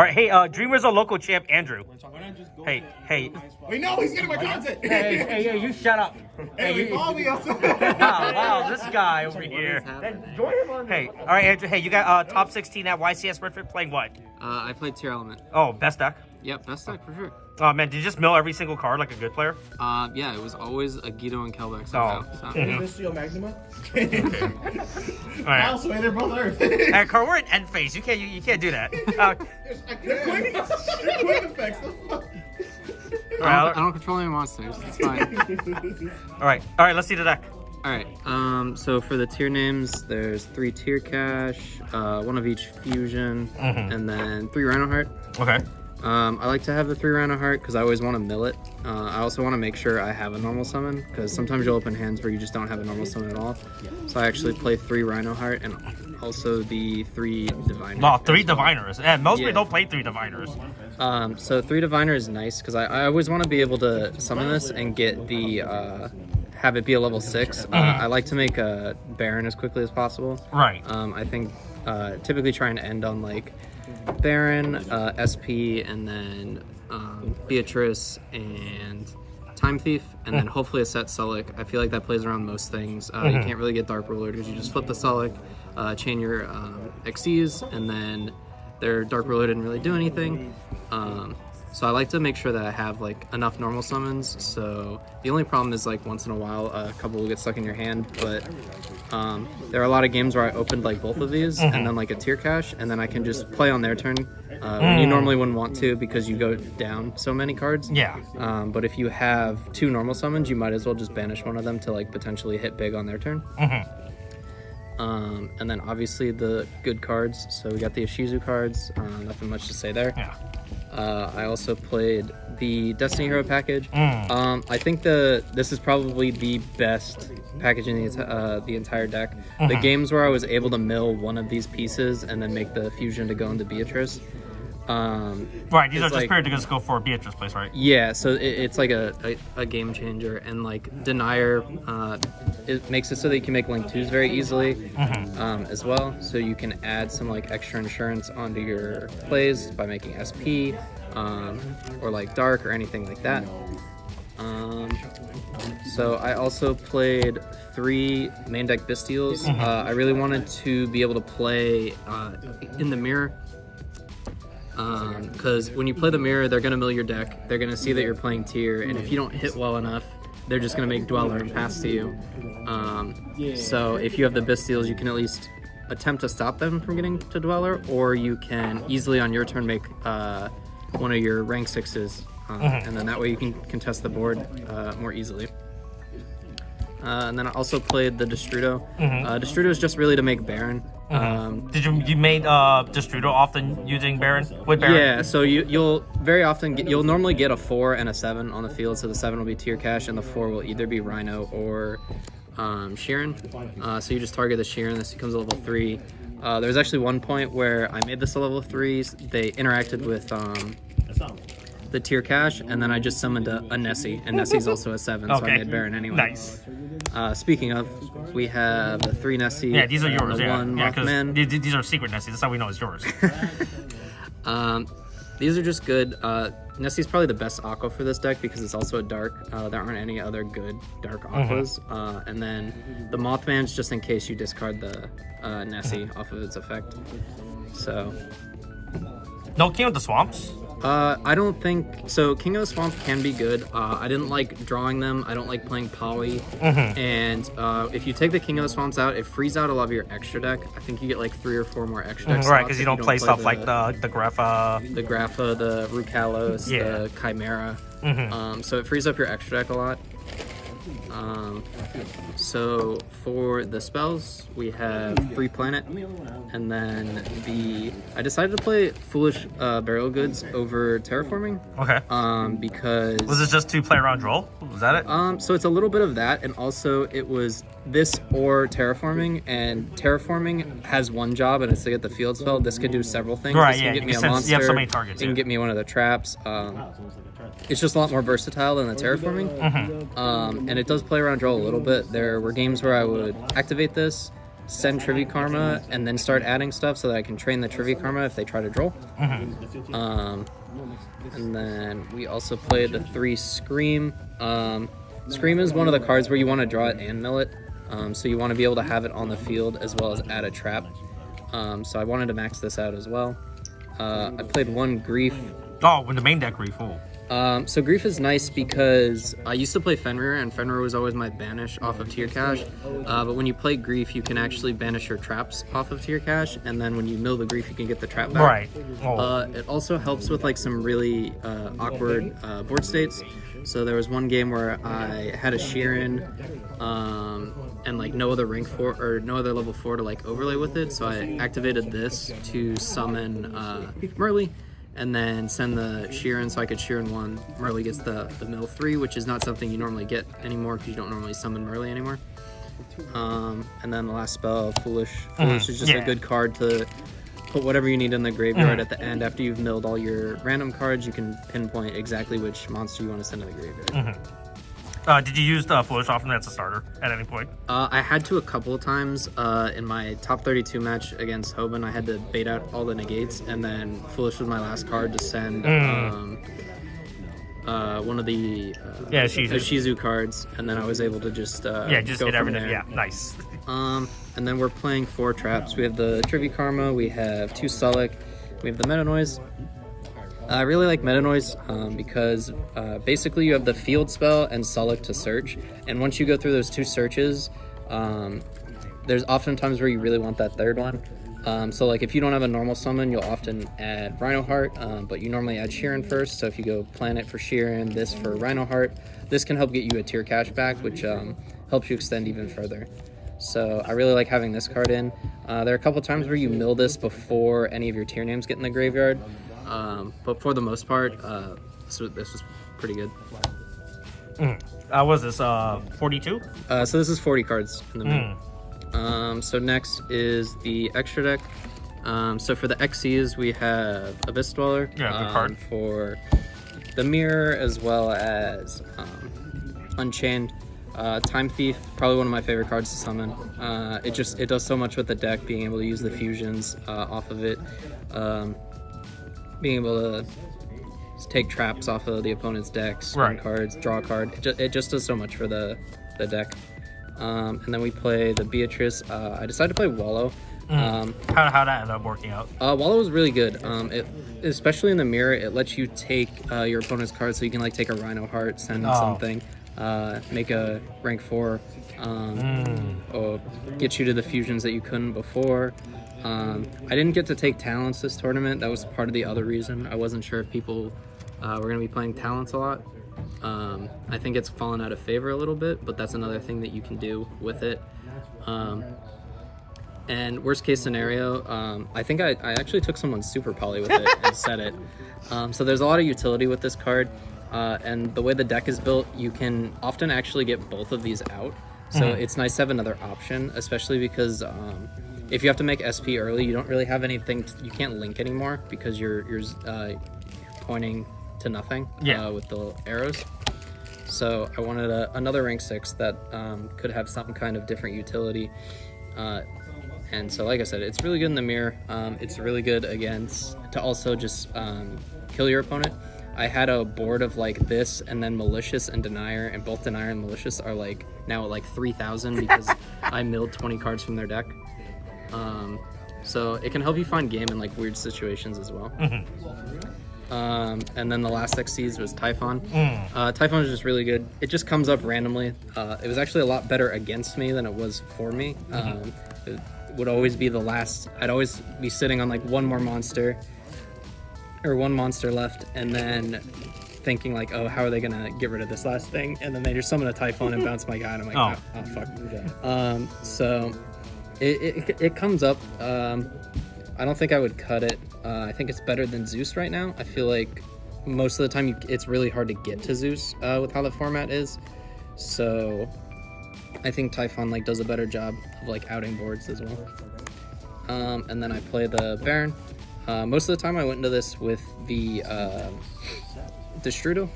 right, hey, Dreamer's a local champ, Andrew. Hey. Wait, no, he's getting my content. Hey, you shut up. Hey, follow me also. Wow, this guy over here. Hey, all right, Andrew. Hey, you got top 16 at YCS Richmond playing what? I played Tearlaments. Oh, best deck. Yep, best deck for sure. Oh man, did you just mill every single card like a good player? Yeah, it was always a Yugioh and Kelbeck somehow. So, Bystials Magnuma. All right. Also, they're both Earth. Hey, Carl, we're in end phase. You can't do that. They're quick effects. The fuck? I don't control any monsters. It's fine. All right. Let's see the deck. All right. So for the tier names, there's 3 tier cash, 1 of each fusion, and then 3 Rhino Heart. Okay. I like to have the 3 Rhino Heart because I always want to mill it. I also want to make sure I have a normal summon because sometimes you'll open hands where you just don't have a normal summon at all. So I actually play 3 Rhino Heart and also the 3 Diviners. Oh, 3 Diviners. Yeah, most people don't play 3 Diviners. So 3 Diviner is nice because I always want to be able to summon this and get the have it be a level 6. I like to make a Baron as quickly as possible. Right. I think typically trying to end on like Baron, SP, and then Beatrice and Time Thief, and then hopefully a set Sulik. I feel like that plays around most things. You can't really get Dark Ruler because you just flip the Sulik, chain your Xyz, and then their Dark Ruler didn't really do anything. So I like to make sure that I have like enough normal summons. So the only problem is like once in a while a couple will get stuck in your hand, but there are a lot of games where I opened like both of these and then like a tier cache, and then I can just play on their turn when you normally wouldn't want to because you go down so many cards. Yeah. But if you have 2 normal summons, you might as well just banish one of them to like potentially hit big on their turn. And then obviously the good cards. So we got the Ishizu cards. Nothing much to say there. Yeah. I also played the Destiny Hero package. I think this is probably the best package in the entire deck. The games where I was able to mill one of these pieces and then make the fusion to go into Beatrice. Right, these are just paired to just go for Beatrice place, right? Yeah, so it's like a game changer, and like Denier, it makes it so that you can make Link 2s very easily as well. So you can add some like extra insurance onto your plays by making SP or like Dark or anything like that. So I also played 3 main deck Bystials. I really wanted to be able to play in the mirror. Because when you play the mirror, they're going to mill your deck. They're going to see that you're playing tier, and if you don't hit well enough, they're just going to make Dweller and pass to you. So if you have the Bystials, you can at least attempt to stop them from getting to Dweller, or you can easily on your turn make one of your rank 6s, and then that way you can contest the board more easily. And then I also played the Destrudo. Destrudo is just really to make Baron. Did you made Destrudo often using Baron with Baron? Yeah, so you'll very often you'll normally get a 4 and a 7 on the field. So the 7 will be tier cash, and the 4 will either be Rhino or Sheeran. So you just target the Sheeran. This becomes a level 3. There's actually one point where I made this a level 3. They interacted with the tier cache, and then I just summoned a Nessie, and Nessie's also a 7, so I made Baron anyway. Nice. Speaking of, we have the 3 Nessie. Yeah, these are yours. The 1 Mothman. These are secret Nessie. That's how we know it's yours. These are just good. Nessie's probably the best Aqua for this deck because it's also a dark. There aren't any other good dark Aquas. And then the Mothman's just in case you discard the Nessie off of its effect. So. No King of the Swamps? I don't think so. King of the Swamp can be good. I didn't like drawing them. I don't like playing Poly. And if you take the King of the Swamps out, it frees out a lot of your extra deck. I think you get like 3 or 4 more extra deck. Right, because you don't play stuff like the Grapha, the Rukalos, the Chimera. So it frees up your extra deck a lot. So for the spells, we have Free Planet, and then I decided to play Foolish Burial Goods over Terraforming. Okay. Because was it just to play around roll? Was that it? So it's a little bit of that, and also it was this or Terraforming, and Terraforming has one job, and it's to get the field spell. This could do several things. Right. This Yeah. can get me a monster. You have so many targets. It can get me one of the traps. It's just a lot more versatile than the Terraforming. And it does play around draw a little bit. There were games where I would activate this, send Trivia Karma and then start adding stuff so that I can train the Trivia Karma if they try to draw. And then we also played the 3 Scream. Scream is one of the cards where you want to draw it and mill it. So you want to be able to have it on the field as well as add a trap. So I wanted to max this out as well. I played 1 Grief. Oh, when the main deck Grief full. So Grief is nice because I used to play Fenrir, and Fenrir was always my banish off of tier cash. But when you play Grief, you can actually banish your traps off of tier cash, and then when you mill the Grief, you can get the trap back. Right. Oh. It also helps with like some really awkward board states. So there was one game where I had a Sheeran, and like no other rank 4 or no other level 4 to like overlay with it. So I activated this to summon Merly, and then send the Sheeran so I could Sheeran 1. Merly gets the mill 3, which is not something you normally get anymore because you don't normally summon Merly anymore. And then the last spell, Foolish. Foolish is just a good card to put whatever you need in the graveyard at the end. After you've milled all your random cards, you can pinpoint exactly which monster you want to send to the graveyard. Did you use the Foolish often as a starter at any point? I had to a couple of times. In my top 32 match against Hoban, I had to bait out all the negates, and then Foolish was my last card to send one of the Shizu cards, and then I was able to just just go get from everything. there. Yeah, nice. And then we're playing 4 traps. We have the Trivia Karma, we have 2 Sulik, we have the Meta Noise. I really like Meta Noise because basically you have the field spell and Sulik to search, and once you go through those 2 searches, there's often times where you really want that third one. So like if you don't have a normal summon, you'll often add Rhino Heart, but you normally add Sheeran first. So if you go Planet for Sheeran, this for Rhino Heart, this can help get you a tier cash back, which helps you extend even further. So I really like having this card in. There are a couple times where you mill this before any of your tier names get in the graveyard, but for the most part, this was pretty good. Was this 42? So this is 40 cards in the middle. So next is the extra deck. So for the XCs, we have Abyss Dweller. Good card. For the Mirror, as well as Unchained. Time Thief, probably one of my favorite cards to summon. It does so much with the deck, being able to use the fusions off of it. Being able to take traps off of the opponent's deck, spin cards, draw a card. It just does so much for the deck. And then we play the Beatrice. I decided to play Wallow. How that ended up working out? Wallow was really good. Especially in the Mirror, it lets you take your opponent's card, so you can like take a Rhino Heart, send something, make a rank 4, or get you to the fusions that you couldn't before. I didn't get to take Talents this tournament. That was part of the other reason. I wasn't sure if people were going to be playing Talents a lot. I think it's fallen out of favor a little bit, but that's another thing that you can do with it. And worst case scenario, I think I actually took someone's Super Poly with it and set it. So there's a lot of utility with this card, and the way the deck is built, you can often actually get both of these out. So it's nice to have another option, especially because if you have to make SP early, you don't really have anything. You can't link anymore because you're pointing to nothing with the arrows. So I wanted another rank 6 that could have some kind of different utility. And so, like I said, it's really good in the Mirror. It's really good to also just kill your opponent. I had a board of like this and then Malicious and Denier, and both Denier and Malicious are like now at like 3,000 because I milled 20 cards from their deck. So it can help you find game in like weird situations as well. And then the last XCs was Typhon. Typhon is just really good. It just comes up randomly. It was actually a lot better against me than it was for me. It would always be the last. I'd always be sitting on like one monster left, and then thinking like, oh, how are they gonna get rid of this last thing? And then they just summon a Typhon and bounce my guy, and I'm like, oh fuck. So it comes up. I don't think I would cut it. I think it's better than Zeus right now. I feel like most of the time it's really hard to get to Zeus with how the format is. So I think Typhon like does a better job of like outing boards as well. And then I play the Baron. Most of the time I went into this with the Destrudo,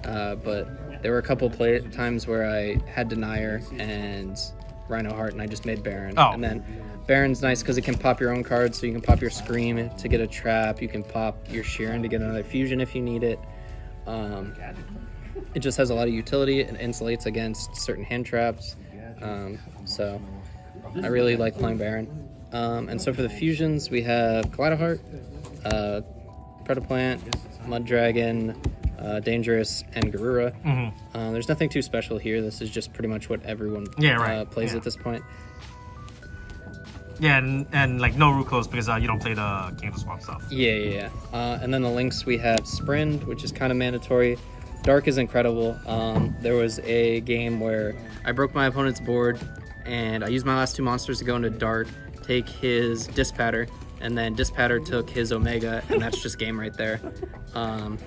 but there were a couple times where I had Denier and Rhino Heart, and I just made Baron. Oh. And then Baron's nice because it can pop your own cards, so you can pop your Scream to get a trap, you can pop your Sheeran to get another fusion if you need it. It just has a lot of utility. It insulates against certain hand traps. So I really like playing Baron. And so for the fusions, we have Kaleidoheart, Predaplant, Mud Dragon, Dangerous, and Garura. There's nothing too special here. This is just pretty much what everyone plays at this point. Yeah, and like no Rucos because you don't play the King of the Swamp stuff. Yeah. And then the links, we have Sprind, which is kind of mandatory. Dark is incredible. There was a game where I broke my opponent's board, and I used my last 2 monsters to go into Dark, take his Dispatter, and then Dispatter took his Omega, and that's just game right there. A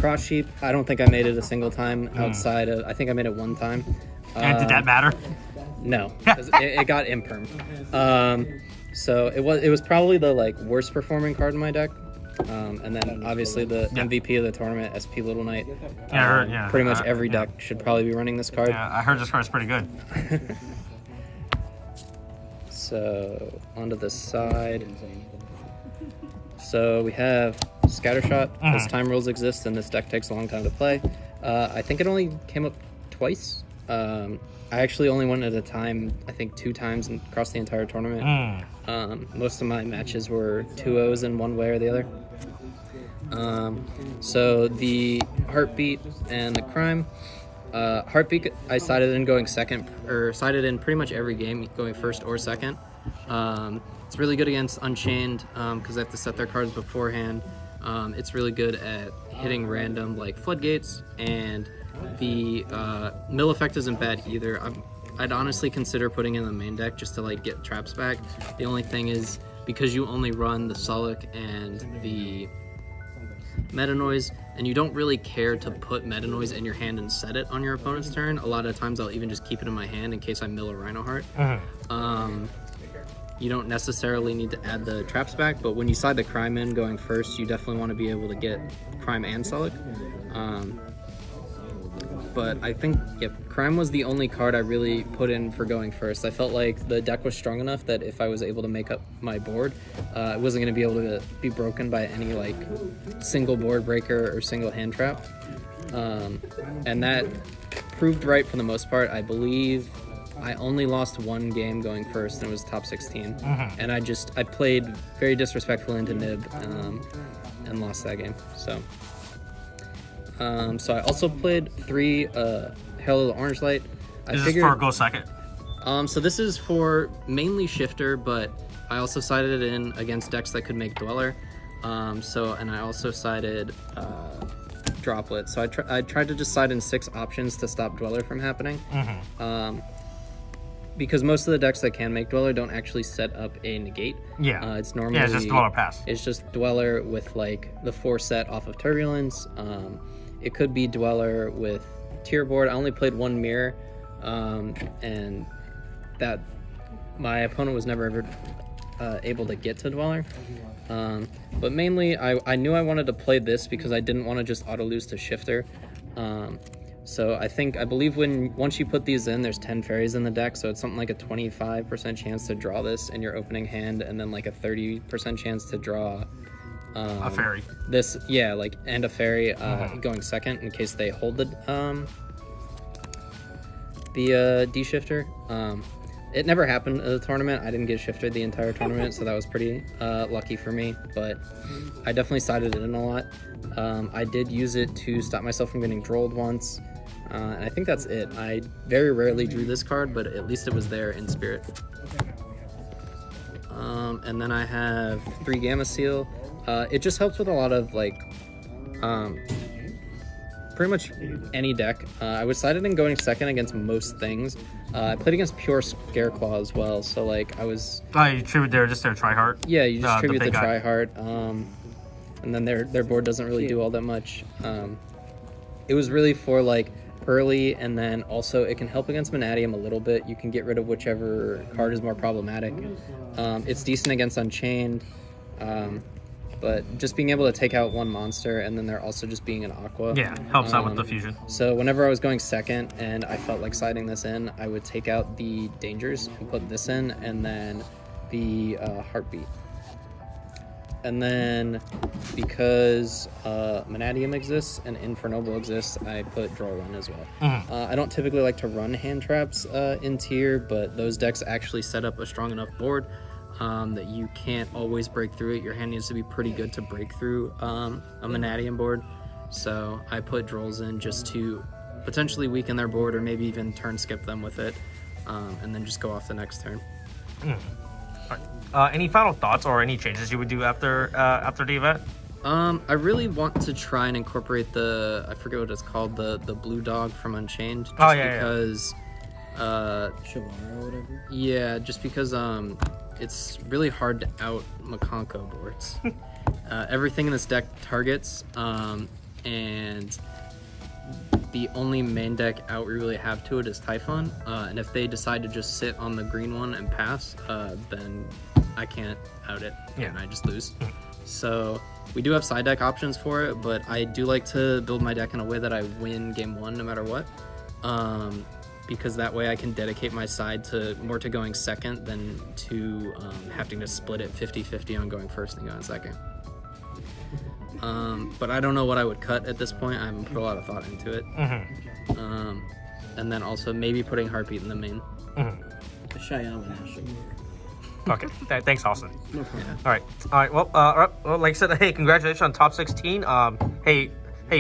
Cross Sheep, I don't think I made it a single time outside of, I think I made it 1 time. And did that matter? No, it got imperm. So it was probably the like worst performing card in my deck. And then obviously the MVP of the tournament, SP Little Knight. Pretty much every deck should probably be running this card. Yeah, I heard this card's pretty good. So onto the side. So we have Scattershot. As time rules exist, and this deck takes a long time to play. I think it only came up twice. I actually only went at a time, I think 2 times across the entire tournament. Most of my matches were 2-0s in one way or the other. So the Heartbeat and the Crime. Heartbeat, I sided in going second, or sided in pretty much every game, going first or second. It's really good against Unchained because they have to set their cards beforehand. It's really good at hitting random like Floodgates, and the mill effect isn't bad either. I'd honestly consider putting in the main deck just to like get traps back. The only thing is, because you only run the Sullic and the Meta Noise, and you don't really care to put Meta Noise in your hand and set it on your opponent's turn, a lot of times I'll even just keep it in my hand in case I mill a Rhino Heart. You don't necessarily need to add the traps back, but when you side the Crime in going first, you definitely want to be able to get Crime and Sullic. But I think, Crime was the only card I really put in for going first. I felt like the deck was strong enough that if I was able to make up my board, it wasn't going to be able to be broken by any like single board breaker or single hand trap. And that proved right for the most part. I believe I only lost 1 game going first, and it was top 16. And I played very disrespectful into Nib and lost that game. So I also played 3 Hail of the Orange Light. This is for go second. So this is for mainly Shifter, but I also sided it in against decks that could make Dweller. And I also sided Droplet. So I tried to just side in 6 options to stop Dweller from happening. Because most of the decks that can make Dweller don't actually set up a negate. It's normally it's just Dweller pass. It's just Dweller with like the 4 set off of Turbulence. It could be Dweller with Tier board. I only played 1 Mirror, and that my opponent was never ever able to get to Dweller. But mainly, I knew I wanted to play this because I didn't want to just auto lose to Shifter. So I believe once you put these in, there's 10 fairies in the deck, so it's something like a 25% chance to draw this in your opening hand, and then like a 30% chance to draw a fairy. This, and a fairy going second in case they hold the D-shifter. It never happened at the tournament. I didn't get shifted the entire tournament, so that was pretty lucky for me, but I definitely sided it in a lot. I did use it to stop myself from getting drolled once, and I think that's it. I very rarely drew this card, but at least it was there in spirit. And then I have 3 Gamma Seal. It just helps with a lot of pretty much any deck. I was sided in going second against most things. I played against Pure Scareclaw as well, so I was... you tribute their Tri-Heart? Yeah, you just tribute the Tri-Heart, and then their board doesn't really do all that much. It was really for early, and then also it can help against Manatium a little bit. You can get rid of whichever card is more problematic. It's decent against Unchained. But just being able to take out one monster and then there also just being an aqua. Yeah, helps out with the fusion. So whenever I was going second and I felt like siding this in, I would take out the dangers and put this in, and then the heartbeat. And then because Manadium exists and Infernoble exists, I put draw one as well. I don't typically like to run hand traps in tier, but those decks actually set up a strong enough board that you can't always break through it. Your hand needs to be pretty good to break through a Manadium board. So I put Drolls in just to potentially weaken their board or maybe even turn skip them with it, and then just go off the next turn. Any final thoughts or any changes you would do after the event? I really want to try and incorporate I forget what it's called, the blue dog from Unchained. Just because Shavara or whatever. Yeah, just because it's really hard to out Makonko boards. Everything in this deck targets, and the only main deck out we really have to it is Typhon, and if they decide to just sit on the green one and pass, then I can't out it, and I just lose. So we do have side deck options for it, but I do like to build my deck in a way that I win game one no matter what, because that way I can dedicate my side to more to going second than to having to split it 50-50 on going first and going second. But I don't know what I would cut at this point. I haven't put a lot of thought into it. And then also maybe putting Heartbeat in the main. Okay, thanks, Austin. No problem. Yeah. All right. Well, like I said, hey, congratulations on top 16. Hey,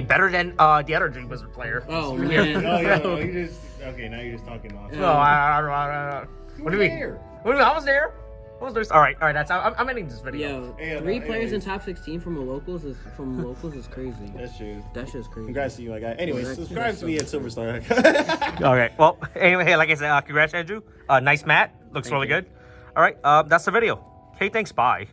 better than the other Dream Wizard player. Oh man. No, you just okay. Now you're just talking nonsense. No, what do you mean? What do you mean? I was there. All right. That's I'm ending this video. Yo, 3 players in top 16 from locals is crazy. That's true. That shit's crazy. Congrats to you, my guy. Anyway, subscribe to me at Silverstar. Okay. Well, anyway, hey, like I said, congrats, Andrew. Nice mat. Looks really good. All right. That's the video. Okay. Thanks. Bye.